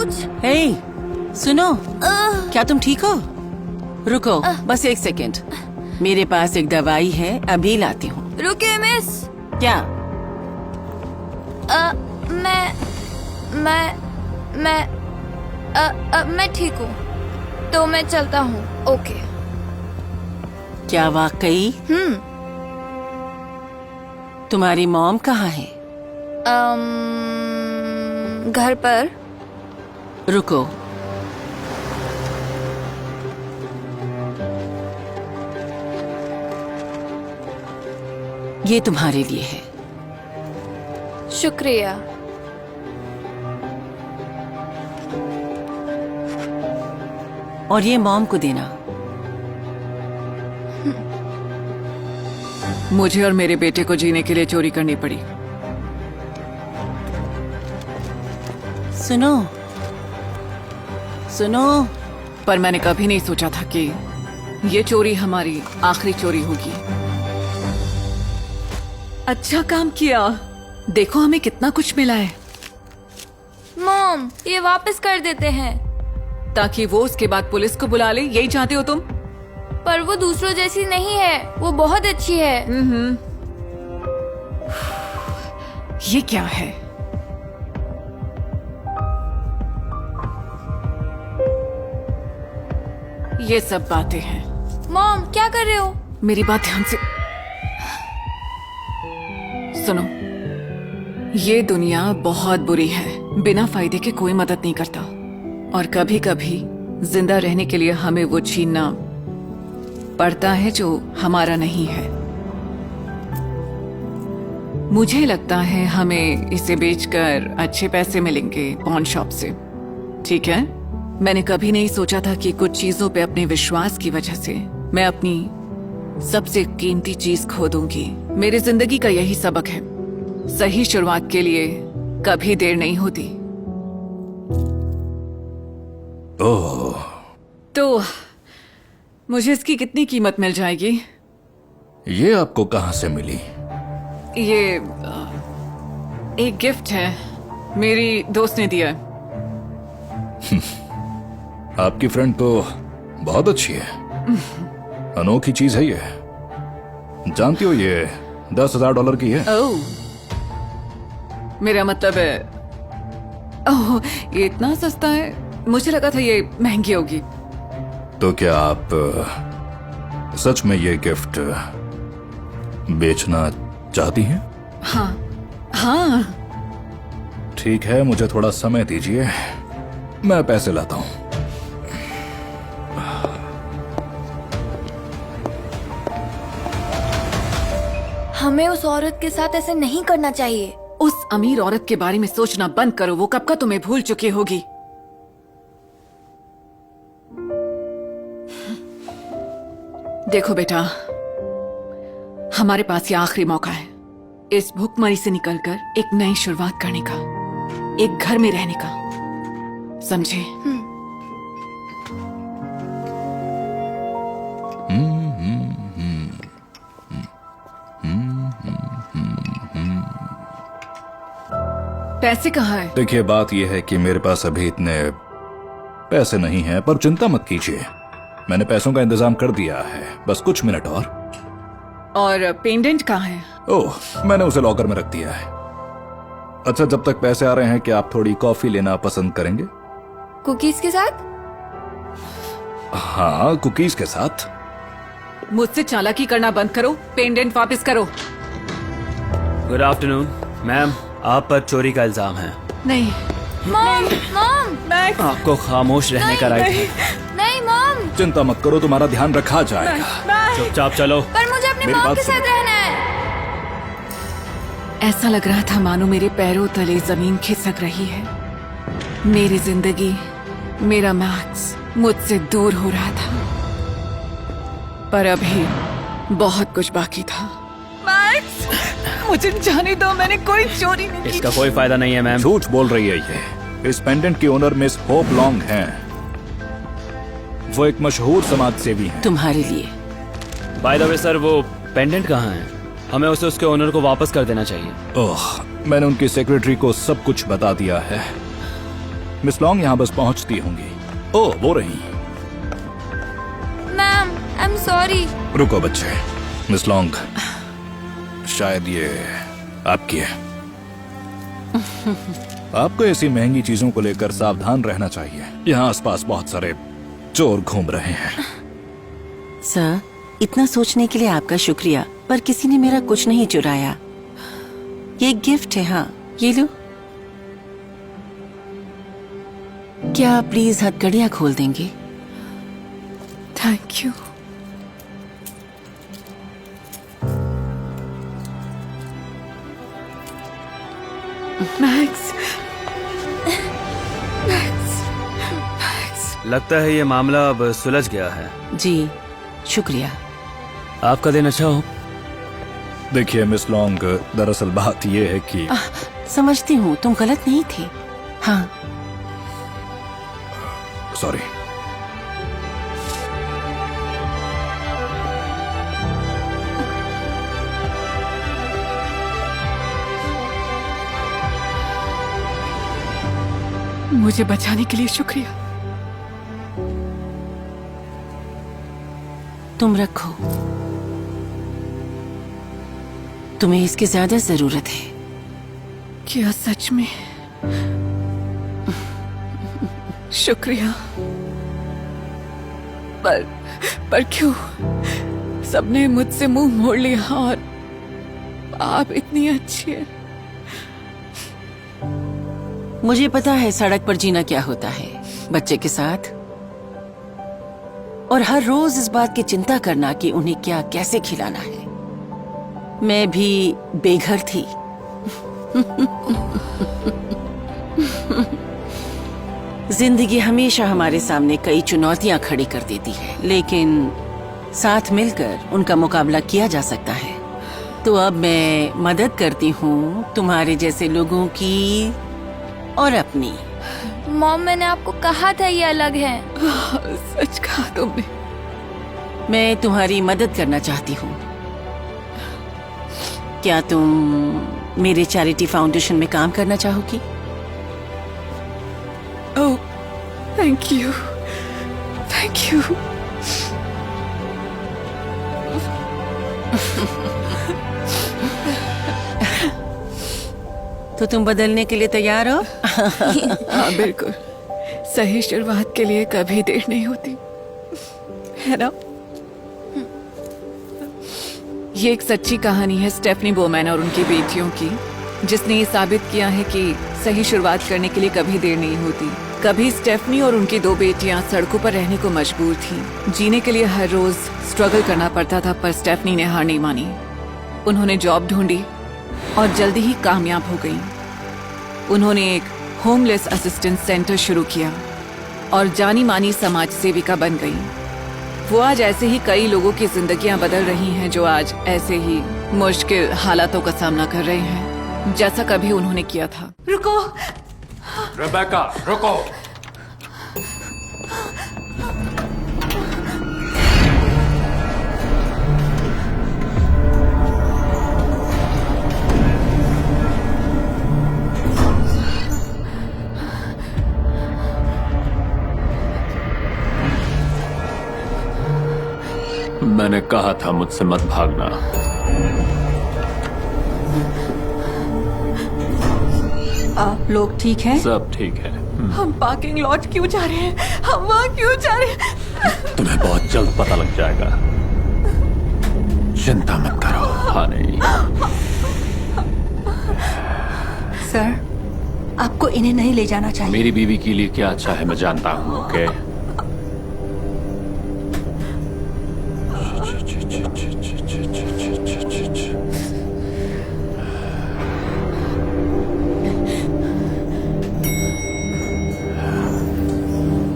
कुछ। हे, सुनो, क्या तुम ठीक हो? रुको, बस एक सेकंड। मेरे पास एक दवाई है, अभी लाती हूँ। रुके मिस। क्या? मैं ठीक हूँ, तो मैं चलता हूँ। ओके। क्या वाकई? तुम्हारी मॉम कहाँ है? घर पर। रुको, ये तुम्हारे लिए है। शुक्रिया। और ये मॉम को देना। मुझे और मेरे बेटे को जीने के लिए चोरी करनी पड़ी। सुनो, सुनो, पर मैंने कभी नहीं सोचा था कि ये चोरी हमारी आखिरी चोरी होगी। अच्छा काम किया। देखो हमें कितना कुछ मिला है। मॉम, ये वापस कर देते हैं। ताकि वो उसके बाद पुलिस को बुला ले, यही चाहते हो तुम? पर वो दूसरों जैसी नहीं है, वो बहुत अच्छी है। ये क्या है? ये सब बातें हैं। मॉम, क्या कर रहे हो? मेरी बात ध्यान से सुनो। ये दुनिया बहुत बुरी है, बिना फायदे के कोई मदद नहीं करता। और कभी कभी जिंदा रहने के लिए हमें वो छीनना पड़ता है जो हमारा नहीं है। मुझे लगता है हमें इसे बेचकर अच्छे पैसे मिलेंगे पॉन शॉप से। ठीक है? मैंने कभी नहीं सोचा था कि कुछ चीजों पे अपने विश्वास की वजह से मैं अपनी सबसे कीमती चीज खो दूंगी। मेरी जिंदगी का यही सबक है, सही शुरुआत के लिए कभी देर नहीं होती। ओह, तो मुझे इसकी कितनी कीमत मिल जाएगी? ये आपको कहाँ से मिली? ये एक गिफ्ट है, मेरी दोस्त ने दिया। आपकी फ्रेंड तो बहुत अच्छी है। अनोखी चीज है ये। जानती हो ये $10,000 की है। ओह, मेरा मतलब है, ओह, ये इतना सस्ता है। मुझे लगा था ये महंगी होगी। तो क्या आप सच में ये गिफ्ट बेचना चाहती हैं? हाँ हाँ। ठीक है, मुझे थोड़ा समय दीजिए, मैं पैसे लाता हूँ। हमें उस औरत के साथ ऐसे नहीं करना चाहिए। उस अमीर औरत के बारे में सोचना बंद करो, वो कब का तुम्हें भूल चुकी होगी। देखो बेटा, हमारे पास ये आखिरी मौका है इस भूखमरी से निकलकर एक नई शुरुआत करने का, एक घर में रहने का, समझे? पैसे कहाँ है? देखिए, बात यह है कि मेरे पास अभी इतने पैसे नहीं हैं, पर चिंता मत कीजिए, मैंने पैसों का इंतजाम कर दिया है। बस कुछ मिनट और पेंडेंट कहाँ है? ओह, मैंने उसे लॉकर में रख दिया है। अच्छा, जब तक पैसे आ रहे हैं, क्या आप थोड़ी कॉफी लेना पसंद करेंगे? कुकीज के साथ? हाँ, कुकीज के साथ। मुझसे चालाकी करना बंद करो, पेंडेंट वापस करो। गुड आफ्टरनून मैम, आप पर चोरी का इल्जाम है। नहीं, मॉम, मॉम, आपको खामोश रहने का राइट है। नहीं मॉम, चिंता मत करो, तुम्हारा ध्यान रखा जाएगा। चुपचाप चलो। पर मुझे अपनी मेरी मॉम बात के साथ रहना है। ऐसा लग रहा था मानो मेरे पैरों तले जमीन खिसक रही है। मेरी जिंदगी, मेरा मैक्स मुझसे दूर हो रहा था, पर अभी बहुत कुछ बाकी था। मैक्स, मुझे जाने दो, मैंने कोई चोरी नहीं की। इसका कोई फायदा नहीं है मैम। झूठ बोल रही है ये। इस पेंडेंट की ओनर मिस होप लॉन्ग हैं। वो एक मशहूर समाज सेवी हैं। तुम्हारे लिए। बाय द वे सर, वो पेंडेंट कहाँ है? हमें उसे उसके ओनर को वापस कर देना चाहिए। ओह, मैंने उनकी सेक्रेटरी को सब कुछ बता दिया है। मिस लॉन्ग यहाँ बस पहुंचती होंगी। ओह, वो रही। Ma'am, I am sorry. रुको बच्चे, मिस लॉन्ग, शायद ये आपकी है। आपको ऐसी महंगी चीजों को लेकर सावधान रहना चाहिए। यहाँ आसपास बहुत सारे चोर घूम रहे हैं। सर, इतना सोचने के लिए आपका शुक्रिया, पर किसी ने मेरा कुछ नहीं चुराया। ये एक गिफ्ट है। हाँ, ये लो। क्या आप प्लीज हथकड़ियाँ खोल देंगे? Thank you. मैक्स, लगता है ये मामला अब सुलझ गया है। जी, शुक्रिया। आपका दिन अच्छा हो। देखिए मिस लॉन्ग, दरअसल बात ये है कि समझती हूँ, तुम गलत नहीं थे। हाँ, सॉरी। मुझे बचाने के लिए शुक्रिया। तुम रखो, तुम्हें इसकी ज्यादा जरूरत है। क्या सच में? शुक्रिया। पर क्यों? सबने मुझसे मुंह मोड़ लिया और आप इतनी अच्छी है। मुझे पता है सड़क पर जीना क्या होता है, बच्चे के साथ, और हर रोज इस बात की चिंता करना कि उन्हें क्या कैसे खिलाना है। मैं भी बेघर थी। जिंदगी हमेशा हमारे सामने कई चुनौतियां खड़ी कर देती है, लेकिन साथ मिलकर उनका मुकाबला किया जा सकता है। तो अब मैं मदद करती हूँ तुम्हारे जैसे लोगों की और अपनी। मॉम, मैंने आपको कहा था ये अलग है। सच कहा तुमने। मैं तुम्हारी मदद करना चाहती हूँ। क्या तुम मेरे चैरिटी फाउंडेशन में काम करना चाहोगी? ओह, थैंक यू, थैंक यू। तो तुम बदलने के लिए तैयार हो? हाँ, बिल्कुल। सही शुरुआत के लिए कभी देर नहीं होती, है ना? ये एक सच्ची कहानी है स्टेफनी बोमैन और उनकी बेटियों की, जिसने ये साबित किया है कि सही शुरुआत करने के लिए कभी देर नहीं होती। कभी स्टेफनी और उनकी 2 बेटियां सड़कों पर रहने को मजबूर थीं। जीने के लिए हर रोज स्ट्रगल करना पड़ता था, पर स्टेफनी ने हार नहीं मानी। उन्होंने जॉब ढूंढी और जल्दी ही कामयाब हो गई। उन्होंने एक होमलेस असिस्टेंस सेंटर शुरू किया और जानी मानी समाज सेविका बन गई। वो आज ऐसे ही कई लोगों की जिंदगियां बदल रही हैं जो आज ऐसे ही मुश्किल हालातों का सामना कर रहे हैं, जैसा कभी उन्होंने किया था। रुको, रेबेका, रुको। मैंने कहा था मुझसे मत भागना। आप लोग ठीक हैं? सब ठीक है। हम पार्किंग लॉट क्यों जा रहे हैं? हम वहाँ क्यों जा रहे हैं? तुम्हें बहुत जल्द पता लग जाएगा। चिंता मत करो। हाँ नहीं। सर, आपको इन्हें नहीं ले जाना चाहिए। मेरी बीवी के लिए क्या अच्छा है मैं जानता हूँ। ओके,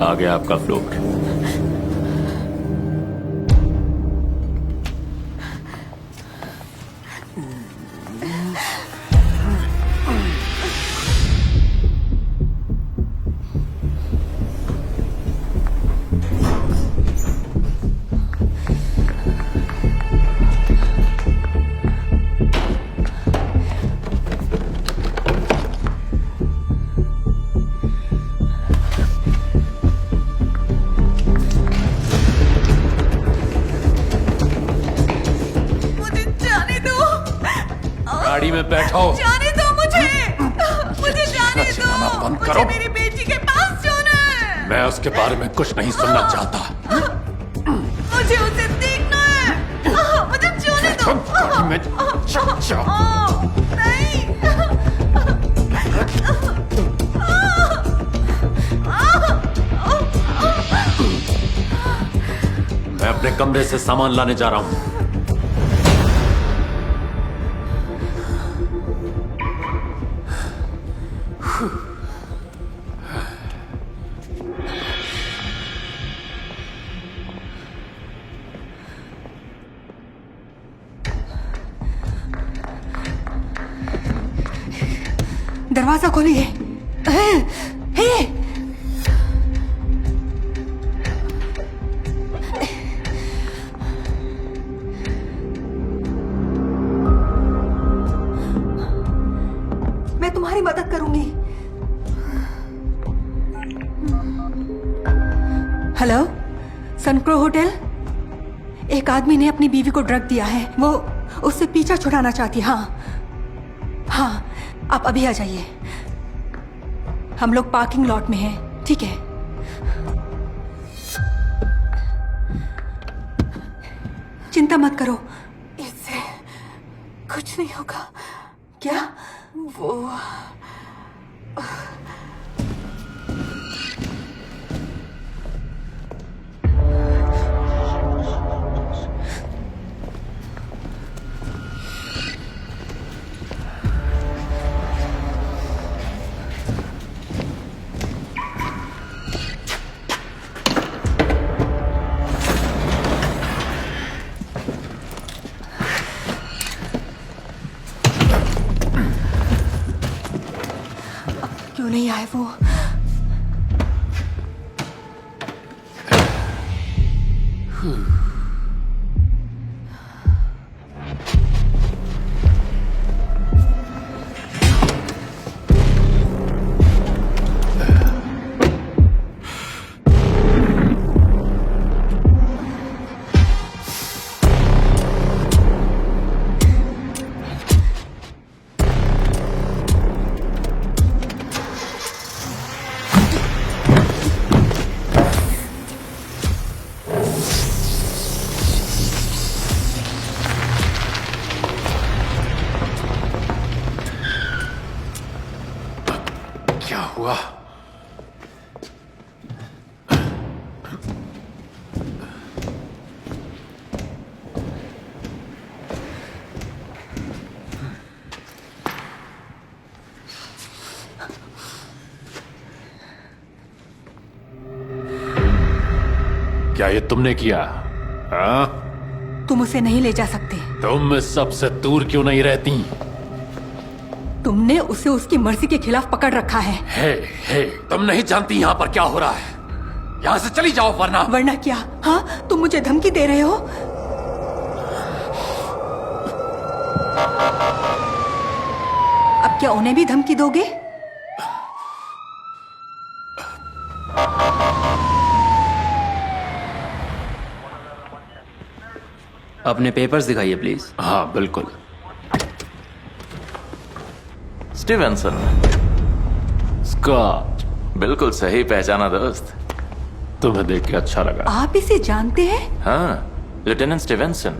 आ गया आपका फ्लोट। गाड़ी में बैठो। जाने दो मुझे जाने चिल्लाना दो। बंद करो। मेरी बेटी के पास जाना है। मैं उसके बारे में कुछ नहीं सुनना चाहता। मुझे उसे देखना है। मुझे जाने दो। गाड़ी में जाओ। नहीं। मैं अपने कमरे से सामान लाने जा रहा हूं। दरवाजा खोलिए। हे मैं तुम्हारी मदद करूंगी। हेलो, सनक्रो होटल। एक आदमी ने अपनी बीवी को ड्रग दिया है। वो उससे पीछा छुड़ाना चाहती। हाँ हाँ, आप अभी आ जाइए। हम लोग पार्किंग लॉट में हैं। ठीक है। चिंता मत करो, इससे कुछ नहीं होगा। क्या वो क्यों नहीं आए वो? क्या हुआ? क्या ये तुमने किया? हाँ? तुम उसे नहीं ले जा सकते। तुम इस सबसे दूर क्यों नहीं रहती? तुमने उसे उसकी मर्जी के खिलाफ पकड़ रखा है। हे, तुम नहीं जानती यहाँ पर क्या हो रहा है। यहाँ से चली जाओ वरना। वरना क्या? हाँ, तुम मुझे धमकी दे रहे हो? अब क्या उन्हें भी धमकी दोगे? अपने पेपर्स दिखाइए प्लीज। हाँ बिल्कुल। स्टीवेंसन। स्कॉट। बिल्कुल सही पहचाना दोस्त। तुम्हें देख के अच्छा लगा। आप इसे जानते हैं? हाँ, लेफ्टिनेंट स्टीवेंसन।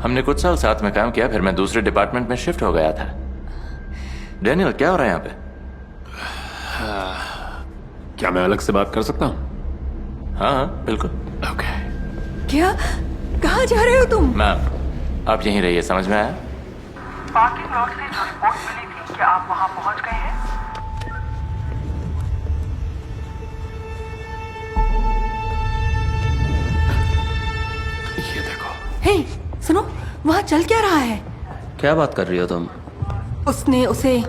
हमने कुछ साल साथ में काम किया, फिर मैं दूसरे डिपार्टमेंट में शिफ्ट हो गया था। डैनियल, क्या हो रहा है यहाँ पे? क्या मैं अलग से बात कर सकता हूँ? हाँ बिल्कुल। ओके। क्या? कहाँ जा रहे हो तुम? मैम, आप यहीं रहिए, समझ में आया? पार्किंग लॉट से जो रिपोर्ट मिली थी, क्या आप वहां पहुंच गए हैं? ये देखो। हे, सुनो, वहाँ चल क्या रहा है? क्या बात कर रही हो तुम? उसने उसे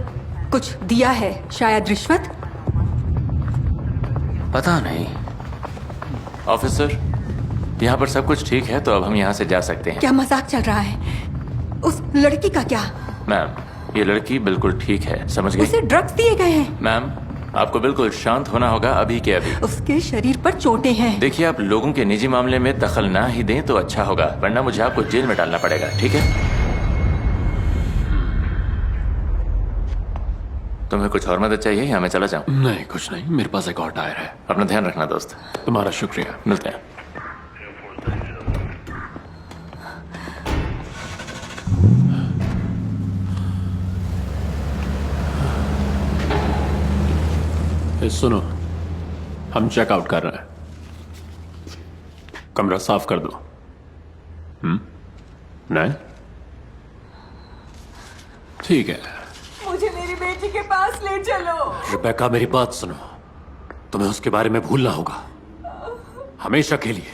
कुछ दिया है, शायद रिश्वत। पता नहीं। ऑफिसर, यहाँ पर सब कुछ ठीक है, तो अब हम यहाँ से जा सकते हैं। क्या मजाक चल रहा है? उस लड़की का क्या? मैम, ये लड़की बिल्कुल ठीक है, समझ गई? उसे ड्रग्स दिए गए हैं। मैम, आपको बिल्कुल शांत होना होगा अभी के अभी। उसके शरीर पर चोटें हैं। देखिए, आप लोगों के निजी मामले में दखल ना ही दें तो अच्छा होगा, वरना मुझे आपको जेल में डालना पड़ेगा, ठीक है? तुम्हें कुछ और मदद चाहिए या मैं चला जाऊं? नहीं, कुछ नहीं, मेरे पास एक और टायर है। अपना ध्यान रखना दोस्त। तुम्हारा शुक्रिया। मिलते हैं। सुनो, हम चेकआउट कर रहे हैं, कमरा साफ कर दो। नहीं, ठीक है। मुझे मेरी बेटी के पास ले चलो। रिबेका, मेरी बात सुनो, तुम्हें उसके बारे में भूलना होगा, हमेशा के लिए।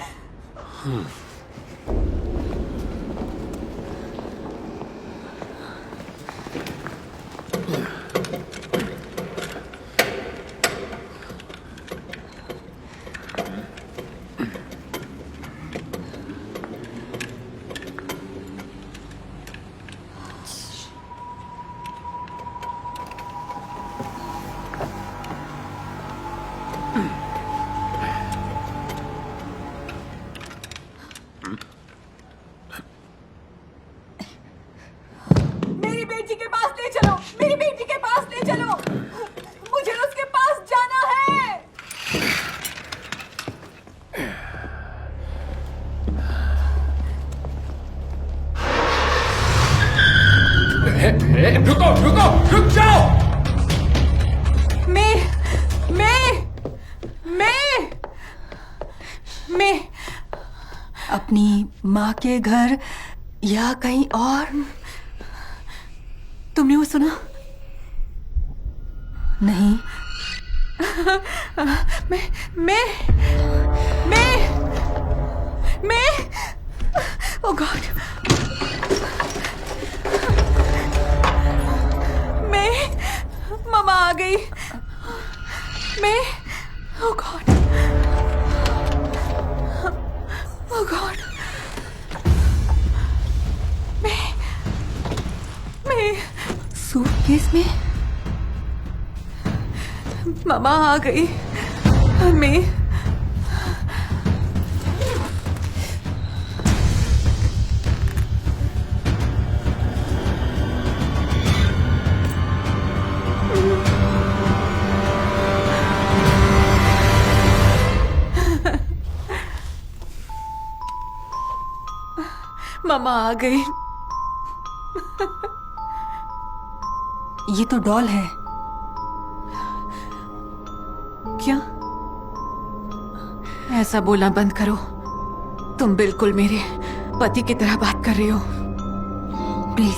मेरी बेटी के पास ले चलो, मेरी बेटी के पास ले चलो, मुझे उसके पास जाना है। रुको रुको, रुक जाओ। मैं अपनी माँ के घर या कहीं और? तुमने वो सुना? नहीं। मैं ओह गॉड, मामा आ गई। ओह गॉड, ओह गॉड, मैं सूटकेस में? मामा आ गई। मैं मामा आ गई। ये तो डॉल है। क्या? ऐसा बोलना बंद करो। तुम बिल्कुल मेरे पति की तरह बात कर रही हो। प्लीज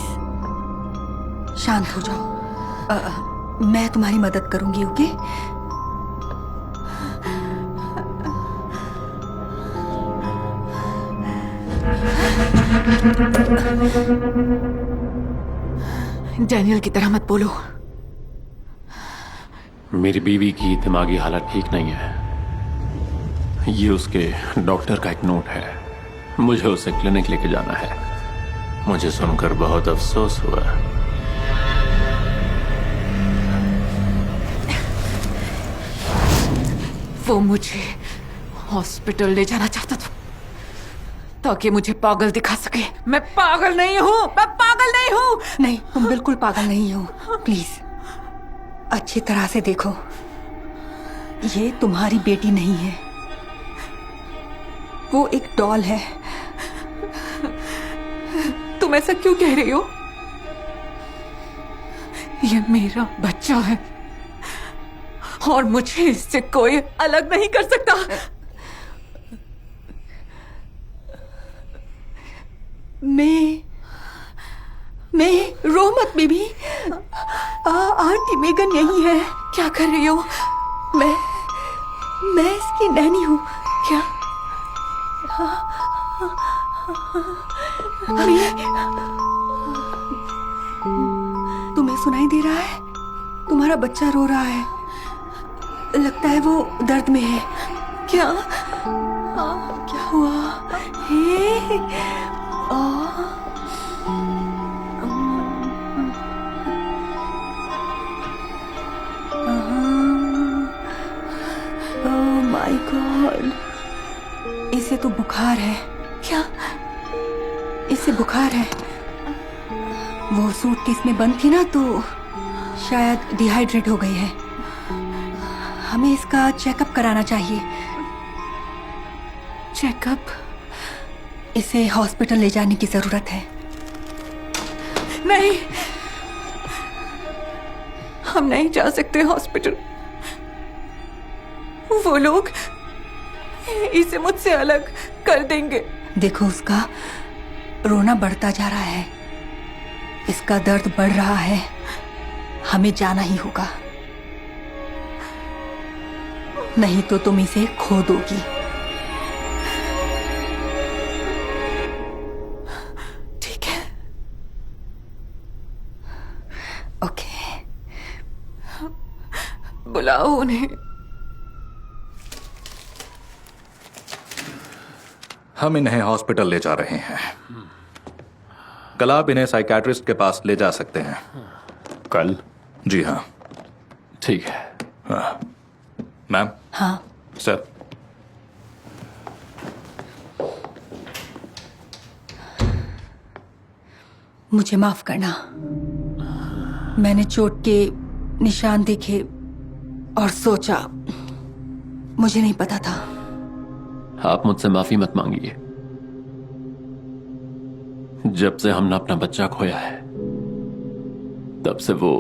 शांत हो जाओ। मैं तुम्हारी मदद करूंगी, ओके? डैनियल की तरह मत बोलो। मेरी बीवी की दिमागी हालत ठीक नहीं है। ये उसके डॉक्टर का एक नोट है, मुझे उसे क्लिनिक लेके जाना है। मुझे सुनकर बहुत अफसोस हुआ। वो मुझे हॉस्पिटल ले जाना चाहता था ताकि मुझे पागल दिखा सके। मैं पागल नहीं हूँ, मैं पागल नहीं हूँ। नहीं, तुम बिल्कुल पागल नहीं हो। प्लीज अच्छी तरह से देखो, ये तुम्हारी बेटी नहीं है, वो एक डॉल है। तुम ऐसा क्यों कह रही हो? ये मेरा बच्चा है और मुझे इससे कोई अलग नहीं कर सकता। मैं रो मत बेबी। आंटी मेगन यही है। क्या कर रही हो? मैं इसकी नैनी हूँ। क्या? तुम्हें सुनाई दे रहा है? तुम्हारा बच्चा रो रहा है, लगता है वो दर्द में है। क्या? क्या हुआ? हे माय गॉड, इसे तो बुखार है। क्या? इसे बुखार है। वो सूटकेस में बंद थी ना, तो शायद डिहाइड्रेट हो गई है। हमें इसका चेकअप कराना चाहिए। चेकअप? इसे हॉस्पिटल ले जाने की जरूरत है। नहीं, हम नहीं जा सकते हॉस्पिटल। वो लोग इसे मुझसे अलग कर देंगे। देखो, उसका रोना बढ़ता जा रहा है, इसका दर्द बढ़ रहा है। हमें जाना ही होगा, नहीं तो तुम इसे खो दोगी। ठीक है। ओके। बुलाओ उन्हें। हम इन्हें हॉस्पिटल ले जा रहे हैं। कल आप इन्हें साइकियाट्रिस्ट के पास ले जा सकते हैं। कल? जी हाँ। ठीक है। हाँ। मैम। हाँ। सर। मुझे माफ करना, मैंने चोट के निशान देखे और सोचा, मुझे नहीं पता था। आप मुझसे माफी मत मांगिए। जब से हमने अपना बच्चा खोया है, तब से वो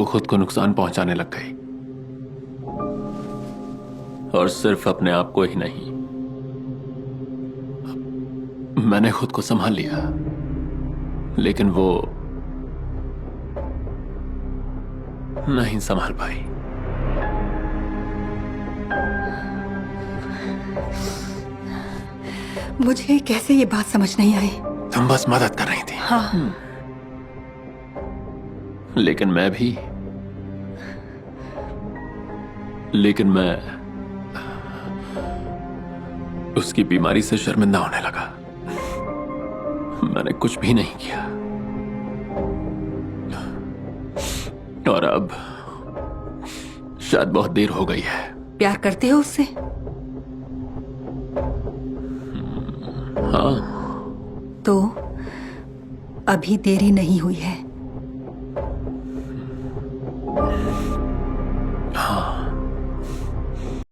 खुद को नुकसान पहुंचाने लग गई। और सिर्फ अपने आप को ही नहीं, मैंने खुद को संभाल लिया, लेकिन वो नहीं संभाल पाई। मुझे कैसे ये बात समझ नहीं आई। तुम बस मदद कर रही थी। हाँ। लेकिन मैं उसकी बीमारी से शर्मिंदा होने लगा। मैंने कुछ भी नहीं किया, और अब शायद बहुत देर हो गई है। प्यार करते हो उससे? हाँ। तो अभी देरी नहीं हुई है।